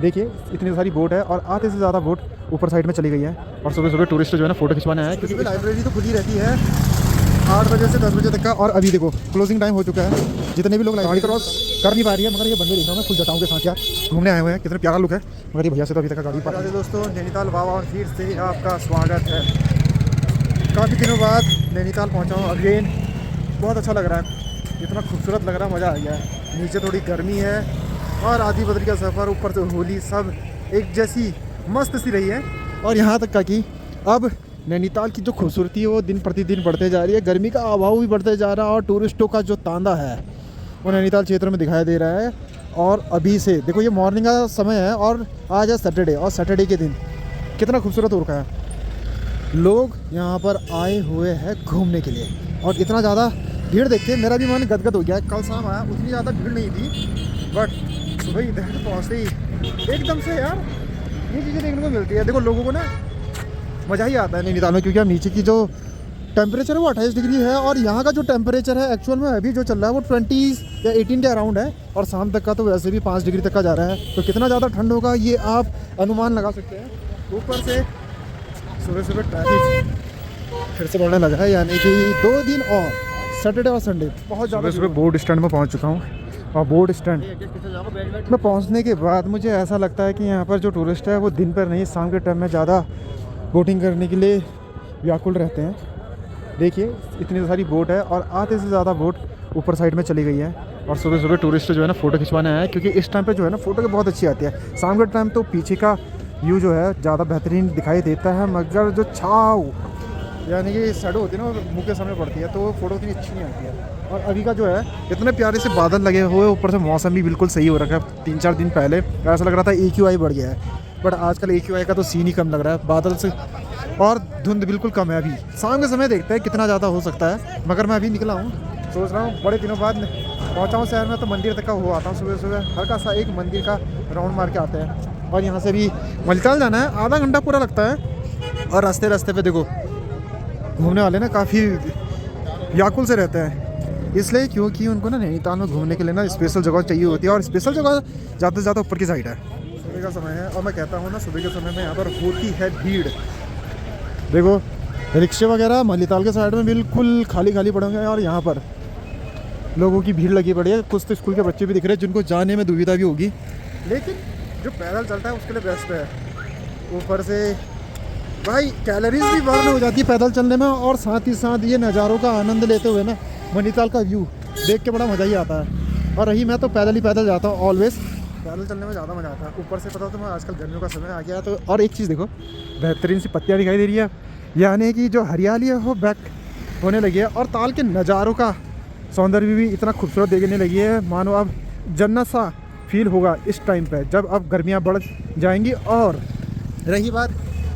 देखिए इतनी सारी बोट है और आधे से ज़्यादा बोट ऊपर साइड में चली गई है। और सुबह सुबह टूरिस्ट जो है ना फ़ोटो खिंचवाने आए हैं, क्योंकि लाइब्रेरी तो खुली रहती है 8 बजे से 10 बजे तक का। और अभी देखो क्लोजिंग टाइम हो चुका है। जितने भी लोग लाइब्रेरी क्रॉस कर नहीं पा रही है, मगर ये बंदे देख रहा हूँ मैं फुल जटाऊँ के साथ यार घूमने आए हुए हैं। कितना प्यारा लुक है, मगर ये भैया से तो अभी तक गाड़ी पर। दोस्तों नैनीताल वावा और फिर से आपका स्वागत है। काफ़ी दिनों बाद नैनीताल पहुँचा हूँ अगेन। बहुत अच्छा लग रहा है, इतना खूबसूरत लग रहा है, मज़ा आ गया है। नीचे थोड़ी गर्मी है और आधी बदरी का सफ़र, ऊपर से होली, सब एक जैसी मस्त सी रही है। और यहाँ तक का कि अब नैनीताल की जो खूबसूरती है वो दिन प्रतिदिन बढ़ते जा रही है। गर्मी का अभाव भी बढ़ते जा रहा है और टूरिस्टों का जो तांदा है वो नैनीताल क्षेत्र में दिखाई दे रहा है। और अभी से देखो ये मॉर्निंग का समय है और आज है सैटरडे, और सैटरडे के दिन कितना खूबसूरत हो रखा है। लोग यहाँ पर आए हुए हैं घूमने के लिए और इतना ज़्यादा भीड़ देखते मेरा भी मन गदगद हो गया। कल शाम आया उतनी ज़्यादा भीड़ नहीं थी, बट सुबह इधर पहुँचते ही एकदम से यार ये चीज़ें देखने को मिलती है। देखो लोगों को ना मज़ा ही आता है नैनीताल में, क्योंकि अब नीचे की जो टेम्परेचर है वो 28 डिग्री है और यहाँ का जो टेम्परेचर है एक्चुअल में अभी जो चल रहा है वो 20 या 18 के अराउंड है। और शाम तक का तो वैसे भी 5 डिग्री तक का जा रहा है, तो कितना ज़्यादा ठंड होगा ये आप अनुमान लगा सकते हैं। ऊपर से सुबह सुबह ट्रैफिक फिर से बढ़ने लगा है, यानी कि 2 दिन और सैटरडे और संडे बहुत ज़्यादा। सुबह बोट स्टैंड में पहुँच चुका हूँ और बोट स्टैंड में पहुँचने के बाद मुझे ऐसा लगता है कि यहाँ पर जो टूरिस्ट है वो दिन पर नहीं शाम के टाइम में ज़्यादा बोटिंग करने के लिए व्याकुल रहते हैं। देखिए इतनी सारी बोट है और आधे से ज़्यादा बोट ऊपर साइड में चली गई है। और सुबह सुबह टूरिस्ट जो है ना फ़ोटो खिंचवाने आए हैं, क्योंकि इस टाइम पे जो है ना फ़ोटो बहुत अच्छी आती है। शाम के टाइम तो पीछे का व्यू जो है ज़्यादा बेहतरीन दिखाई देता है, मगर जो छाव यानी कि शैडो होती है ना वो मुँह के सामने पड़ती है, तो वो फ़ोटो उतनी अच्छी नहीं आती है। और अभी का जो है इतने प्यारे से बादल लगे हुए, ऊपर से मौसम भी बिल्कुल सही हो रखा है। 3-4 दिन पहले ऐसा लग रहा था AQI बढ़ गया है, बट आजकल AQI का तो सीन ही कम लग रहा है बादल से। और धुंध बिल्कुल कम है। अभी शाम के समय देखते हैं कितना ज़्यादा हो सकता है, मगर मैं अभी निकला हूँ, सोच रहा हूँ बड़े दिनों बाद पहुँचा हूँ शहर में तो मंदिर तक का हो आता हूँ। सुबह सुबह हल्का सा एक मंदिर का राउंड मार के आते हैं। और यहाँ से भी मलिताल जाना है, आधा घंटा पूरा लगता है। और रास्ते रास्ते पे देखो घूमने वाले ना काफ़ी व्याकुल से रहते हैं, इसलिए क्योंकि उनको ना नैनीताल में घूमने के लिए ना स्पेशल जगह चाहिए होती है, और स्पेशल जगह ज़्यादा से ज़्यादा ऊपर की साइड है। सुबह का समय है और मैं कहता हूँ ना सुबह के समय में यहाँ पर होती है भीड़। देखो रिक्शे वगैरह मलिताल के साइड में बिल्कुल खाली खाली पड़े होंगे और यहाँ पर लोगों की भीड़ लगी पड़ी है। कुछ तो स्कूल के बच्चे भी दिख रहे हैं जिनको जाने में दुविधा भी होगी, लेकिन जो पैदल चलता है उसके लिए बेस्ट है। ऊपर से भाई कैलोरीज भी बर्न हो जाती है पैदल चलने में, और साथ ही साथ ये नज़ारों का आनंद लेते हुए ना नैनीताल का व्यू देख के बड़ा मज़ा ही आता है। और रही मैं तो पैदल ही पैदल जाता हूँ ऑलवेज, पैदल चलने में ज़्यादा मज़ा आता है। ऊपर से पता तो मैं आजकल गर्मियों का समय आ गया है, तो और एक चीज़ देखो बेहतरीन सी पत्तियाँ दिखाई दे रही है, यानी कि जो हरियाली है वो बैक होने लगी है। और ताल के नज़ारों का सौंदर्य भी इतना खूबसूरत देखने लगी है, मानो अब जन्नत सा फील होगा इस टाइम पे जब अब गर्मियाँ बढ़ जाएंगी। और रही बात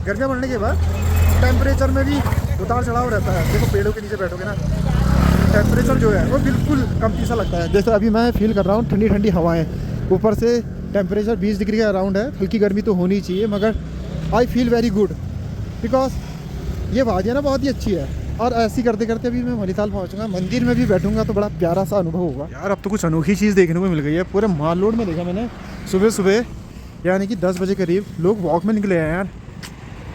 गर्मियाँ बढ़ने के बाद टेम्परेचर में भी उतार चढ़ाव रहता है। देखो पेड़ों के नीचे बैठोगे ना टेम्परेचर जो है वो बिल्कुल कमती सा लगता है। जैसे अभी मैं फील कर रहा हूँ ठंडी ठंडी हवाएं, ऊपर से टेम्परेचर 20 डिग्री के अराउंड है। हल्की गर्मी तो होनी चाहिए, मगर I feel very good because ये वादियाँ ना बहुत ही अच्छी है। और ऐसी करते करते अभी मैं मलिताल पहुँचूंगा, मंदिर में भी बैठूंगा तो बड़ा प्यारा सा अनुभव होगा। यार अब तो कुछ अनोखी चीज़ देखने को मिल गई है। पूरे माल रोड में देखा मैंने सुबह सुबह, यानी कि 10 बजे करीब लोग वॉक में निकले हैं यार।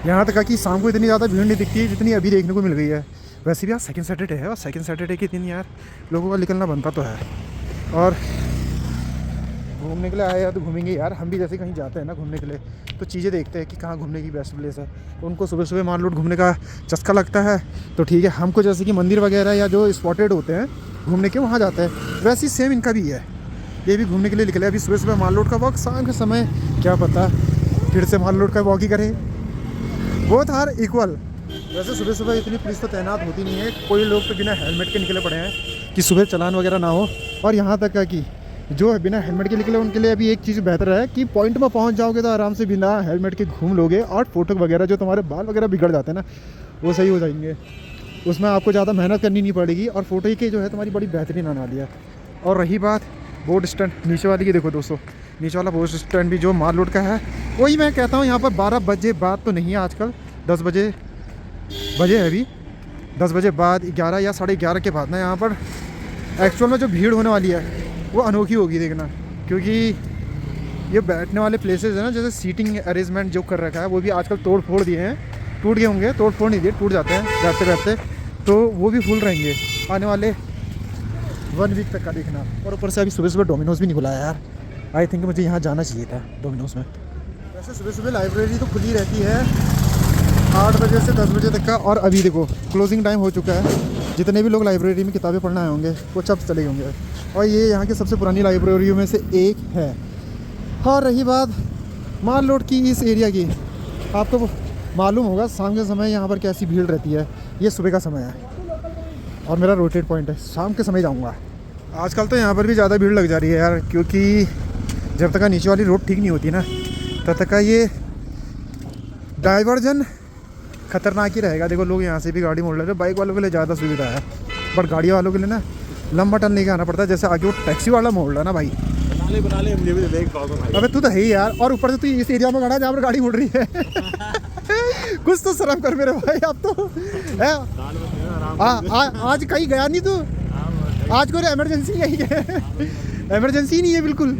यहाँ तक कि शाम को इतनी ज़्यादा भीड़ नहीं दिखती जितनी अभी देखने को मिल गई है। वैसे भी आज सेकंड सैटरडे है और सेकंड सैटरडे के दिन यार लोगों का निकलना बनता तो है। और घूमने के लिए आए हैं तो घूमेंगे यार, हम भी जैसे कहीं जाते हैं ना घूमने के लिए तो चीज़ें देखते हैं कि कहाँ घूमने की बेस्ट प्लेस है। तो उनको सुबह सुबह मान लो घूमने का चस्का लगता है तो ठीक है, हमको जैसे कि मंदिर वगैरह या जो स्पॉटेड होते हैं घूमने के वहाँ जाते हैं, वैसे ही सेम इनका भी है। ये भी घूमने के लिए निकले अभी सुबह सुबह माल रोड का वॉक। शाम के समय क्या पता फिर से माल रोड का वॉक ही करें, बहुत हार इक्वल। वैसे सुबह सुबह इतनी पुलिस तो तैनात होती नहीं है, कोई लोग तो बिना हेलमेट के निकले पड़े हैं कि सुबह चलान वगैरह ना हो। और यहाँ तक है कि जो बिना हेलमेट के निकले उनके लिए अभी एक चीज़ बेहतर है कि पॉइंट में पहुँच जाओगे तो आराम से बिना हेलमेट के घूम लोगे, और फोटो वगैरह जो तुम्हारे बाल वगैरह बिगड़ जाते हैं ना वो सही हो जाएंगे। उसमें आपको ज़्यादा मेहनत करनी नहीं पड़ेगी और फोटो ही के जो है तुम्हारी बड़ी बेहतरीन आने वाली है। और रही बात बोट स्टैंड नीचे वाली की, देखो दोस्तों नीचे वाला बोट स्टैंड भी जो माल रोड का है, वही मैं कहता हूँ यहाँ पर 12 बजे बाद तो नहीं है आजकल, 10 बजे है अभी, 10 बजे बाद 11 या 11:30 के बाद ना यहाँ पर एक्चुअल में जो भीड़ होने वाली है वो अनोखी होगी देखना। क्योंकि ये बैठने वाले प्लेसेस है ना, जैसे सीटिंग अरेंजमेंट जो कर रखा है वो भी आजकल तोड़ फोड़ दिए हैं। टूट गए होंगे, तोड़ फोड़ नहीं दिए, टूट जाते हैं बैठते बैठते, तो वो भी फुल रहेंगे आने वाले 1 वीक तक का देखना। और ऊपर से अभी सुबह सुबह डोमिनोज भी नहीं खुला है यार। आई थिंक मुझे यहाँ जाना चाहिए था डोमिनोज में। वैसे सुबह सुबह लाइब्रेरी तो खुली रहती है 8 बजे से 10 बजे तक का, और अभी देखो क्लोजिंग टाइम हो चुका है। जितने भी लोग लाइब्रेरी में किताबें पढ़ने आए होंगे वो सब चले होंगे, और ये यहाँ की सबसे पुरानी लाइब्रेरियों में से एक है। और रही बात माल रोड की, इस एरिया की, आपको मालूम होगा शाम के समय यहाँ पर कैसी भीड़ रहती है। ये सुबह का समय है और मेरा रोटेट पॉइंट है, शाम के समय जाऊँगा। आजकल तो यहाँ पर भी ज़्यादा भीड़ लग जा रही है यार, क्योंकि जब तक नीचे वाली रोड ठीक नहीं होती ना तब तक का ये डाइवर्जन खतरनाक ही रहेगा। देखो लोग यहाँ से भी गाड़ी मोड़ लेते हैं, बाइक वालों के लिए ज़्यादा सुविधा है, बट गाड़ी वालों के लिए ना लंबा टर्न लेके आना पड़ता है। जैसे आगे वो टैक्सी वाला मोड़ रहा है ना भाई, बना ले मुझे भी देख पाओ भाई। अबे तू तो है ही यार, और ऊपर से तू इस एरिया में खड़ा है जहाँ पर गाड़ी मुड़ रही है। कुछ तो शर्म कर मेरे भाई, आप तो है। आज कहीं गया नहीं तू? आज कोई इमरजेंसी नहीं है? इमरजेंसी नहीं है बिल्कुल।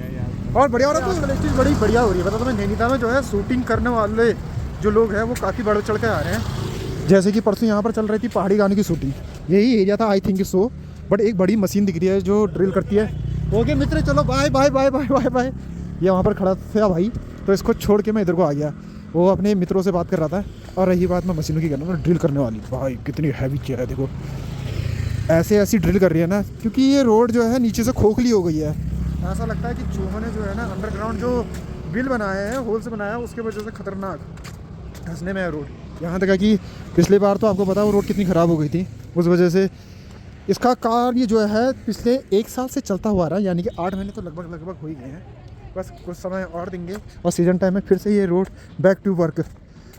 और बढ़िया हो रहा है, चीज़ बड़ी बढ़िया हो रही है। बता, मैं नैनीताल में जो है शूटिंग करने वाले जो लोग हैं वो काफ़ी बढ़ चढ़ के आ रहे हैं। जैसे कि परसों यहाँ पर चल रही थी पहाड़ी गाने की शूटिंग, यही एरिया था आई थिंक सो, बट एक बड़ी मशीन दिख रही है जो ड्रिल करती है। ओके मित्र, चलो bye bye bye bye bye bye. ये वहाँ पर खड़ा था भाई, तो इसको छोड़ के मैं इधर को आ गया। वो अपने मित्रों से बात कर रहा था। और रही बात मैं मशीनों की करना ना, ड्रिल करने वाली, भाई कितनी हैवी चेयर है। देखो ऐसे ऐसी ड्रिल कर रही है ना, क्योंकि ये रोड जो है नीचे से खोखली हो गई है। ऐसा लगता है कि चूहों ने जो है ना अंडरग्राउंड जो बिल बनाए हैं, होल से बनाया है, उसके वजह से खतरनाक धंसने में है रोड। यहाँ तक कि पिछले बार तो आपको पता वो रोड कितनी ख़राब हो गई थी, उस वजह से इसका कार्य जो है पिछले 1 साल से चलता हुआ रहा, यानी कि 8 महीने तो लगभग हो ही गए हैं। बस कुछ समय और देंगे और सीजन टाइम में फिर से ये रोड बैक टू वर्क,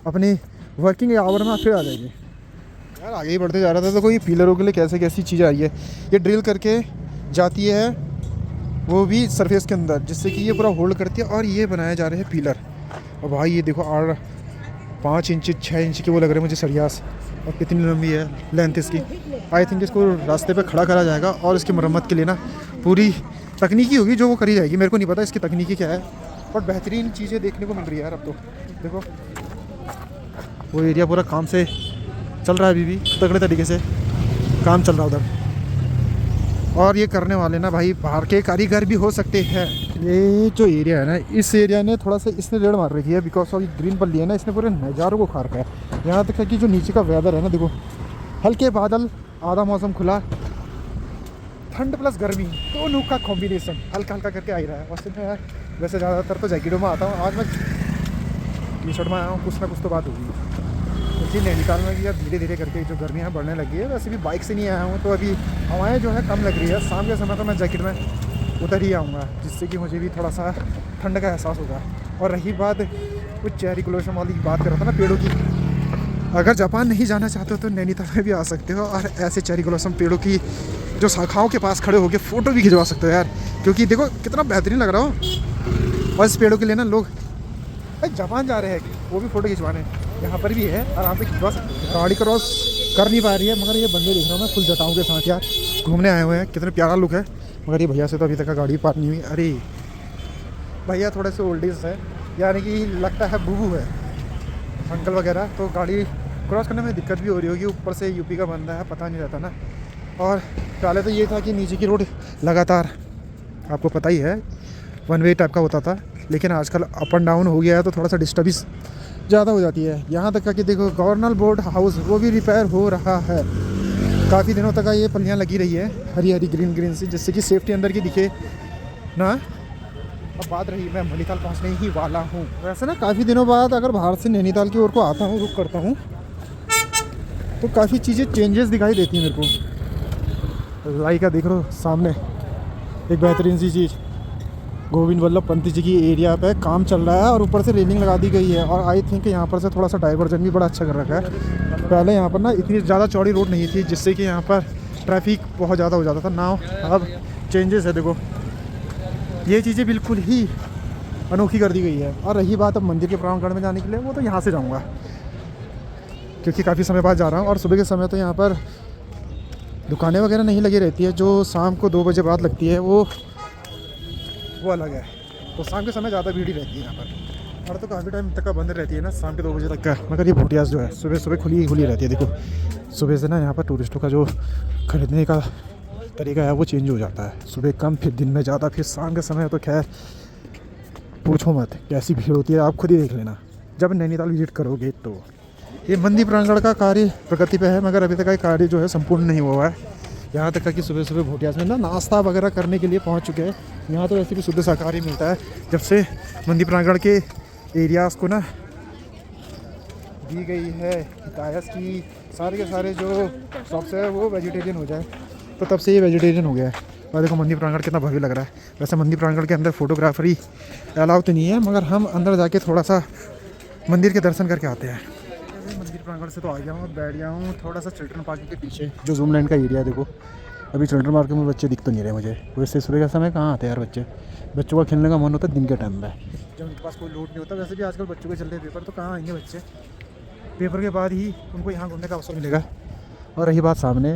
अपनी वर्किंग आवर में फिर आ जाएगी। यार आगे ही बढ़ते जा रहा था तो कोई पिलरों के लिए कैसे कैसी चीज़ आ रही है। ये ड्रिल करके जाती है वो भी सरफेस के अंदर, जिससे कि ये पूरा होल्ड करती है, और ये बनाए जा रहे हैं पिलर। और भाई ये देखो 5 इंच 6 इंच के वो लग रहे हैं मुझे सरियास, और कितनी लंबी है लेंथ इसकी। आई थिंक इसको रास्ते पे खड़ा करा जाएगा और इसकी मरम्मत के लिए ना पूरी तकनीकी होगी जो वो करी जाएगी। मेरे को नहीं पता इसकी तकनीकी क्या है, बट बेहतरीन चीज़ें देखने को मिल रही है यार अब तो। देखो वो एरिया पूरा काम से चल रहा है, अभी भी तगड़े तरीके से काम चल रहा है उधर। और ये करने वाले ना भाई बाहर के कारीगर भी हो सकते हैं। ये जो एरिया है ना, इस एरिया ने थोड़ा सा इसने रेड़ मार रखी है, बिकॉज ऑफ ग्रीन पल्ली है ना, इसने पूरे नज़ारों को खा रखा है। यहाँ तक कि जो नीचे का वेदर है ना, देखो हल्के बादल, आधा मौसम खुला, ठंड प्लस गर्मी दोनों का कॉम्बिनेशन हल्का हल्का करके आ ही रहा है। और मैं वैसे ज़्यादातर तो जैकेटों में आता हूँ, आज मैं टी शर्ट में आया हूँ, कुछ ना कुछ तो बात होगी। क्योंकि नैनीताल में भी अब धीरे धीरे करके जो गर्मियाँ बढ़ने लगी है। वैसे भी बाइक से नहीं आया हूँ तो अभी हवाएं जो है कम लग रही है। शाम के समय तो मैं जैकेट में उतर ही आऊँगा, जिससे कि मुझे भी थोड़ा सा ठंड का एहसास होगा। और रही बात कुछ चेरी ब्लॉसम वाली बात कर रहा था ना पेड़ों की, अगर जापान नहीं जाना चाहते हो तो नैनीताल में भी आ सकते हो, और ऐसे चेरी ब्लॉसम पेड़ों की जो शाखाओं के पास खड़े होकर फ़ोटो भी खिंचवा सकते हो यार, क्योंकि देखो कितना बेहतरीन लग रहा हो। और इस पेड़ों के लिए ना लोग भाई जापान जा रहे हैं, वो भी फ़ोटो खिंचवाने यहाँ पर भी है, आराम से खिंचवा सकते हैं। गाड़ी क्रॉस कर नहीं पा रही है, मगर ये बंदे देख रहा हूँ मैं फुल जटाओं के साथ यार घूमने आए हुए हैं। कितने प्यारा लुक है, मगर ये भैया से तो अभी तक का गाड़ी पार नहीं हुई। अरे भैया थोड़े से ओल्डेज है, यानी कि लगता है बूबू है अंकल वगैरह, तो गाड़ी क्रॉस करने में दिक्कत भी हो रही होगी। ऊपर से यूपी का बंदा है, पता नहीं रहता ना। और पहले तो ये था कि नीचे की रोड लगातार आपको पता ही है 1 वे टाइप का होता था, लेकिन आजकल अप एंड डाउन हो गया है तो थोड़ा सा डिस्टर्बेंस ज़्यादा हो जाती है। यहाँ तक कि देखो गवर्नर बोर्ड हाउस वो भी रिपेयर हो रहा है। काफ़ी दिनों तक ये पल्लियाँ लगी रही है हरी हरी ग्रीन ग्रीन सी, जिससे कि सेफ्टी अंदर की दिखे ना। अब बात रही, मैं नैनीताल पहुँचने ही वाला हूँ। वैसे ना काफ़ी दिनों बाद अगर बाहर से नैनीताल की ओर को आता हूँ, रुक करता हूँ, तो काफ़ी चीज़ें चेंजेस दिखाई देती हैं मेरे को। लाइक देख लो सामने एक बेहतरीन सी चीज़, गोविंद वल्लभ पंत जी की एरिया पे काम चल रहा है और ऊपर से रेलिंग लगा दी गई है। और आई थिंक यहाँ पर से थोड़ा सा डाइवर्जन भी बड़ा अच्छा कर रखा है। पहले यहाँ पर ना इतनी ज़्यादा चौड़ी रोड नहीं थी, जिससे कि यहाँ पर ट्रैफिक बहुत ज़्यादा हो जाता था। नाउ अब चेंजेस है, देखो ये चीज़ें बिल्कुल ही अनोखी कर दी गई है। और रही बात अब मंदिर के प्रांगण में जाने के लिए, वो तो यहाँ से जाऊँगा, क्योंकि काफ़ी समय बाद जा रहा हूँ। और सुबह के समय तो यहाँ पर दुकानें वगैरह नहीं लगी रहती है, जो शाम को 2 बजे बाद लगती है वो अलग है। तो शाम के समय ज़्यादा भीड़ ही रहती है यहाँ पर। और तो काफ़ी टाइम तक का बंद रहती है ना, शाम के 2 बजे तक का। मगर ये भोटियास जो है सुबह सुबह खुली रहती है। देखो सुबह से ना यहाँ पर टूरिस्टों का जो खरीदने का तरीका है वो चेंज हो जाता है। सुबह कम, फिर दिन में ज़्यादा, फिर शाम के समय तो खैर पूछो मत कैसी भीड़ होती है, आप खुद ही देख लेना जब नैनीताल विजिट करोगे। तो ये मंदिर प्रांगण का कार्य प्रगति पे है, मगर अभी तक का कार्य जो है संपूर्ण नहीं हुआ है। यहाँ तक कि सुबह सुबह भोटियास में ना नाश्ता वगैरह करने के लिए पहुँच चुके हैं। यहाँ तो वैसे भी शुद्ध शाकाहारी मिलता है। जब से मंदिर प्रांगण के एरियाज़ को ना दी गई है हिदायत की सारे के सारे जो शॉप्स है वो वेजिटेरियन हो जाए, तो तब से ये वेजिटेरियन हो गया है। और देखो मंदिर प्रांगण कितना भव्य लग रहा है। वैसे मंदिर प्रांगण के अंदर फोटोग्राफरी अलाउ तो नहीं है, मगर हम अंदर जाके थोड़ा सा मंदिर के दर्शन करके आते हैं। मंदिर प्रांगण से तो आ गया हूँ और बैठ गया हूँ थोड़ा सा चिल्ड्रन पार्क के पीछे, जो जूम लैंड का एरिया है। देखो अभी चिल्ड्रन पार्क में बच्चे दिख तो नहीं रहे मुझे। वैसे सुबह का समय कहाँ आते हैं यार बच्चे, बच्चों का खेलने का मन होता है दिन के टाइम में, जब उनके पास कोई लोड नहीं होता। वैसे भी आजकल बच्चों के चल रहे पेपर, तो कहाँ आएंगे बच्चे, पेपर के बाद ही उनको यहाँ घूमने का अवसर मिलेगा। और रही बात सामने,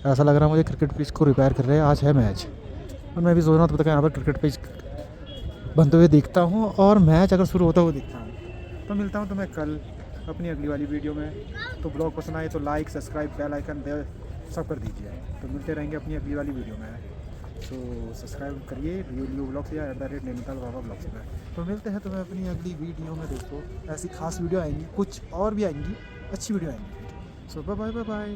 ऐसा लग रहा है मुझे क्रिकेट पिच को रिपेयर कर रहे हैं, आज है मैच। और मैं भी सोच रहा हूँ तब तक यहाँ पर क्रिकेट पिच बनते हुए देखता हूँ और मैच अगर शुरू होता हुआ देखता हूँ। तो मिलता हूँ तुम्हें कल अपनी अगली वाली वीडियो में। तो ब्लॉग पसंद आए तो लाइक, सब्सक्राइब, बेल आइकन सब कर दीजिए। तो मिलते रहेंगे अपनी अगली वाली वीडियो में। तो सब्सक्राइब करिए न्यू ब्लॉग्स या @नैनीताल बाबा ब्लॉग्स में। तो मिलते हैं तुम्हें अपनी अगली वीडियो में दोस्तों। ऐसी खास वीडियो आएंगी, कुछ और भी आएंगी, अच्छी वीडियो आएंगी। सो बाय बाय बाय।